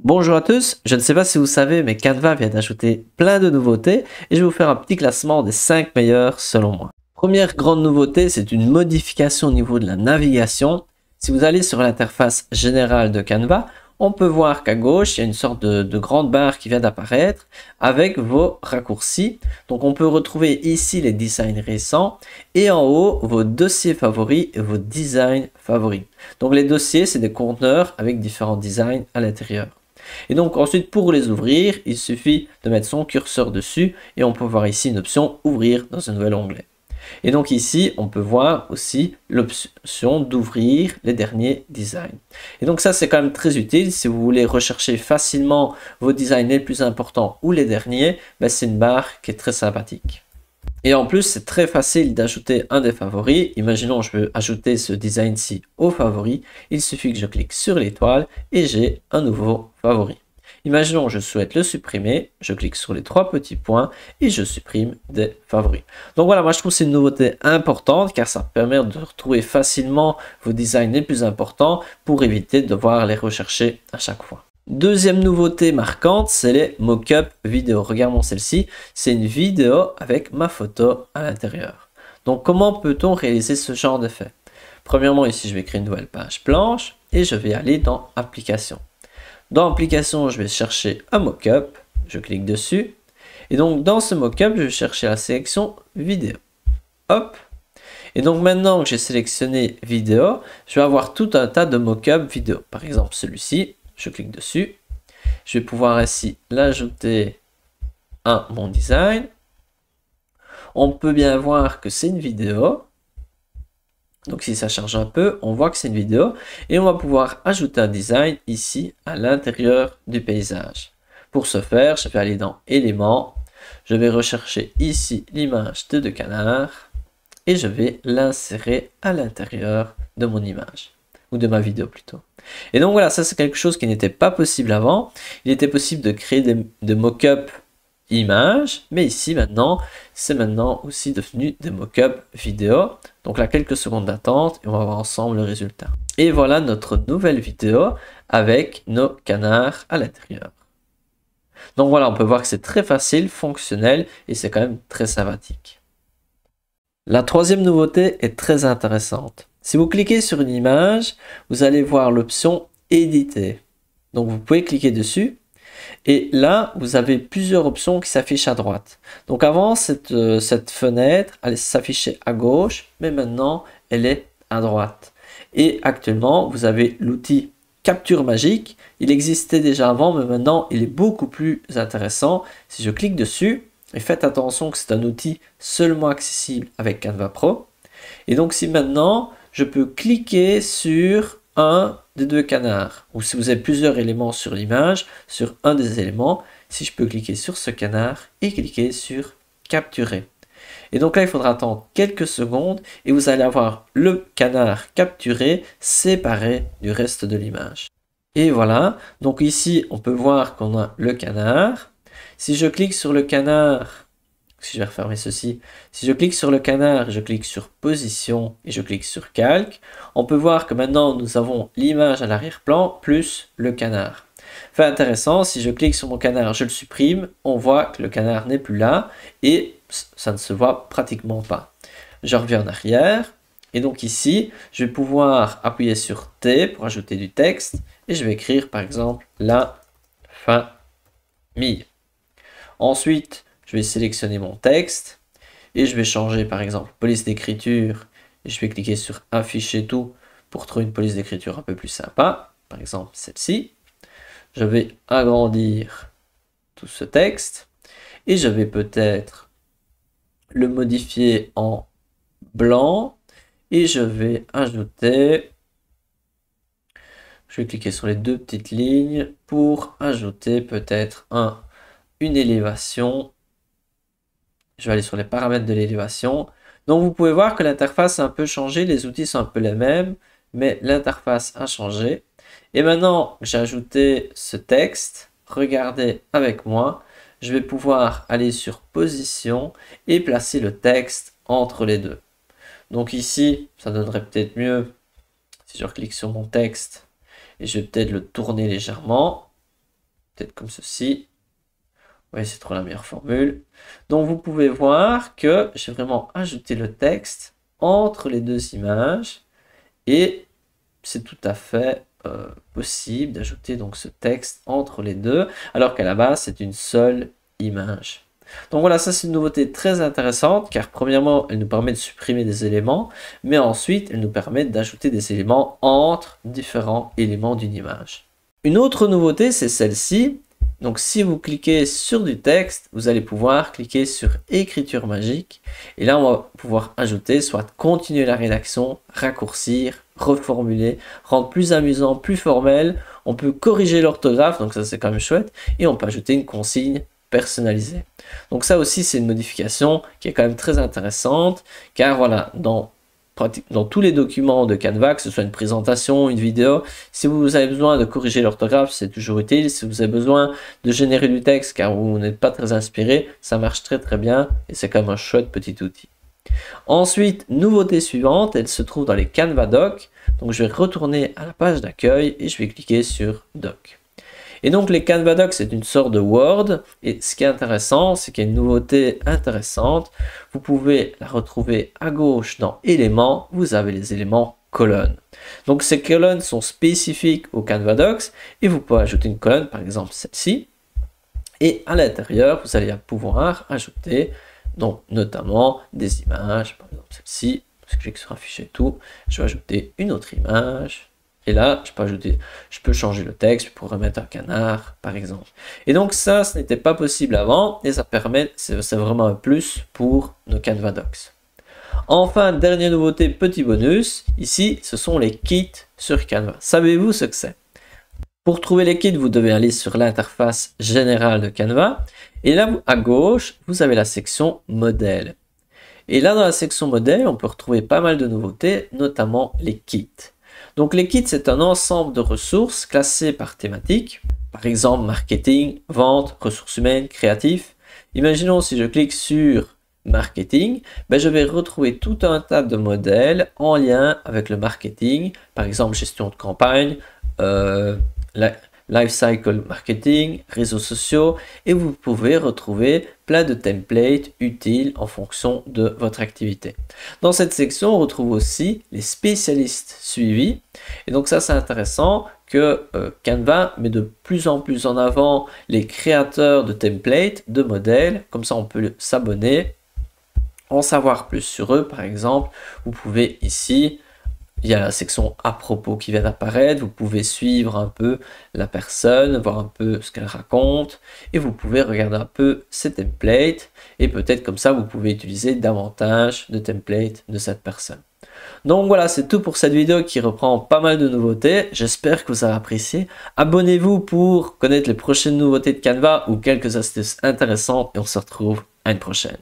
Bonjour à tous, je ne sais pas si vous savez, mais Canva vient d'ajouter plein de nouveautés et je vais vous faire un petit classement des 5 meilleurs selon moi. Première grande nouveauté, c'est une modification au niveau de la navigation. Si vous allez sur l'interface générale de Canva, on peut voir qu'à gauche, il y a une sorte de grande barre qui vient d'apparaître avec vos raccourcis. Donc on peut retrouver ici les designs récents et en haut vos dossiers favoris et vos designs favoris. Donc les dossiers, c'est des conteneurs avec différents designs à l'intérieur. Et donc ensuite pour les ouvrir, il suffit de mettre son curseur dessus et on peut voir ici une option ouvrir dans un nouvel onglet. Et donc ici, on peut voir aussi l'option d'ouvrir les derniers designs. Et donc ça, c'est quand même très utile. Si vous voulez rechercher facilement vos designs les plus importants ou les derniers, ben c'est une barre qui est très sympathique. Et en plus, c'est très facile d'ajouter un des favoris. Imaginons, je veux ajouter ce design-ci au favori. Il suffit que je clique sur l'étoile et j'ai un nouveau favori. Imaginons, je souhaite le supprimer. Je clique sur les trois petits points et je supprime des favoris. Donc voilà, moi je trouve que c'est une nouveauté importante car ça permet de retrouver facilement vos designs les plus importants pour éviter de devoir les rechercher à chaque fois. Deuxième nouveauté marquante, c'est les mock-up vidéo. Regardons celle-ci, c'est une vidéo avec ma photo à l'intérieur. Donc comment peut-on réaliser ce genre d'effet? Premièrement, ici je vais créer une nouvelle page blanche et je vais aller dans Applications. Dans Applications, je vais chercher un mock-up, je clique dessus. Et donc dans ce mock-up, je vais chercher la sélection vidéo. Hop. Et donc maintenant que j'ai sélectionné vidéo, je vais avoir tout un tas de mock-up vidéo. Par exemple celui-ci. Je clique dessus. Je vais pouvoir ici l'ajouter à mon design. On peut bien voir que c'est une vidéo. Donc si ça charge un peu, on voit que c'est une vidéo. Et on va pouvoir ajouter un design ici à l'intérieur du paysage. Pour ce faire, je vais aller dans Éléments. Je vais rechercher ici l'image de deux canards. Et je vais l'insérer à l'intérieur de mon image. Ou de ma vidéo plutôt. Et donc voilà, ça c'est quelque chose qui n'était pas possible avant. Il était possible de créer des mock-up images, mais ici maintenant, c'est maintenant aussi devenu des mock-up vidéo. Donc là, quelques secondes d'attente et on va voir ensemble le résultat. Et voilà notre nouvelle vidéo avec nos canards à l'intérieur. Donc voilà, on peut voir que c'est très facile, fonctionnel et c'est quand même très sympathique. La troisième nouveauté est très intéressante. Si vous cliquez sur une image, vous allez voir l'option éditer. Donc vous pouvez cliquer dessus et là vous avez plusieurs options qui s'affichent à droite. Donc avant cette fenêtre elle s'affichait à gauche, mais maintenant elle est à droite. Et actuellement vous avez l'outil capture magique. Il existait déjà avant, mais maintenant il est beaucoup plus intéressant. Si je clique dessus, et faites attention que c'est un outil seulement accessible avec Canva Pro. Et donc si maintenant je peux cliquer sur un des deux canards, ou si vous avez plusieurs éléments sur l'image, sur un des éléments, si je peux cliquer sur ce canard et cliquer sur capturer. Et donc là, il faudra attendre quelques secondes et vous allez avoir le canard capturé séparé du reste de l'image. Et voilà, donc ici, on peut voir qu'on a le canard. Si je clique sur le canard, si je vais refermer ceci, si je clique sur le canard, je clique sur position et je clique sur calque, on peut voir que maintenant nous avons l'image à l'arrière-plan plus le canard. Fait intéressant, si je clique sur mon canard, je le supprime, on voit que le canard n'est plus là et ça ne se voit pratiquement pas. Je reviens en arrière et donc ici, je vais pouvoir appuyer sur T pour ajouter du texte et je vais écrire par exemple la famille. Ensuite, je vais sélectionner mon texte et je vais changer par exemple police d'écriture et je vais cliquer sur afficher tout pour trouver une police d'écriture un peu plus sympa, par exemple celle-ci. Je vais agrandir tout ce texte et je vais peut-être le modifier en blanc et je vais ajouter, je vais cliquer sur les deux petites lignes pour ajouter peut-être une élévation. Je vais aller sur les paramètres de l'élévation. Donc vous pouvez voir que l'interface a un peu changé, les outils sont un peu les mêmes, mais l'interface a changé. Et maintenant que j'ai ajouté ce texte, regardez avec moi, je vais pouvoir aller sur position et placer le texte entre les deux. Donc ici, ça donnerait peut-être mieux si je reclique sur mon texte et je vais peut-être le tourner légèrement. peut-être comme ceci. Oui, c'est trop la meilleure formule. Donc vous pouvez voir que j'ai vraiment ajouté le texte entre les deux images et c'est tout à fait possible d'ajouter donc ce texte entre les deux alors qu'à la base c'est une seule image. Donc voilà, ça c'est une nouveauté très intéressante car premièrement elle nous permet de supprimer des éléments mais ensuite elle nous permet d'ajouter des éléments entre différents éléments d'une image. Une autre nouveauté c'est celle-ci. Donc si vous cliquez sur du texte, vous allez pouvoir cliquer sur écriture magique et là on va pouvoir ajouter soit continuer la rédaction, raccourcir, reformuler, rendre plus amusant, plus formel, on peut corriger l'orthographe, donc ça c'est quand même chouette, et on peut ajouter une consigne personnalisée. Donc ça aussi c'est une modification qui est quand même très intéressante car voilà, dans tous les documents de Canva, que ce soit une présentation, une vidéo, si vous avez besoin de corriger l'orthographe, c'est toujours utile. Si vous avez besoin de générer du texte car vous n'êtes pas très inspiré, ça marche très bien et c'est quand même un chouette petit outil. Ensuite, nouveauté suivante, elle se trouve dans les Canva Docs. Donc je vais retourner à la page d'accueil et je vais cliquer sur Doc. Et donc les Canva Docs, c'est une sorte de Word. Et ce qui est intéressant, c'est qu'il y a une nouveauté intéressante. Vous pouvez la retrouver à gauche dans Éléments. Vous avez les éléments colonnes. Donc ces colonnes sont spécifiques au Canva Docs. Et vous pouvez ajouter une colonne, par exemple celle-ci. Et à l'intérieur, vous allez pouvoir ajouter donc notamment des images. Par exemple celle-ci. Je clique sur afficher tout. Je vais ajouter une autre image. Et là, je peux changer le texte pour remettre un canard, par exemple. Et donc ça, ce n'était pas possible avant, et ça permet, c'est vraiment un plus pour nos Canva Docs. Enfin, dernière nouveauté, petit bonus, ici, ce sont les kits sur Canva. Savez-vous ce que c'est? Pour trouver les kits, vous devez aller sur l'interface générale de Canva, et là, à gauche, vous avez la section modèle. Et là, dans la section modèle, on peut retrouver pas mal de nouveautés, notamment les kits. Donc les kits, c'est un ensemble de ressources classées par thématique. Par exemple, marketing, vente, ressources humaines, créatif. Imaginons si je clique sur marketing, je vais retrouver tout un tas de modèles en lien avec le marketing. Par exemple, gestion de campagne, life cycle marketing, réseaux sociaux. Et vous pouvez retrouver plein de templates utiles en fonction de votre activité. Dans cette section, on retrouve aussi les spécialistes suivis. Et donc ça, c'est intéressant que Canva met de plus en plus en avant les créateurs de templates, de modèles. Comme ça, on peut s'abonner, en savoir plus sur eux. Par exemple, vous pouvez ici, il y a la section à propos qui vient d'apparaître, vous pouvez suivre un peu la personne, voir un peu ce qu'elle raconte, et vous pouvez regarder un peu ses templates, et peut-être comme ça vous pouvez utiliser davantage de templates de cette personne. Donc voilà, c'est tout pour cette vidéo qui reprend pas mal de nouveautés, j'espère que vous avez apprécié. Abonnez-vous pour connaître les prochaines nouveautés de Canva ou quelques astuces intéressantes, et on se retrouve à une prochaine.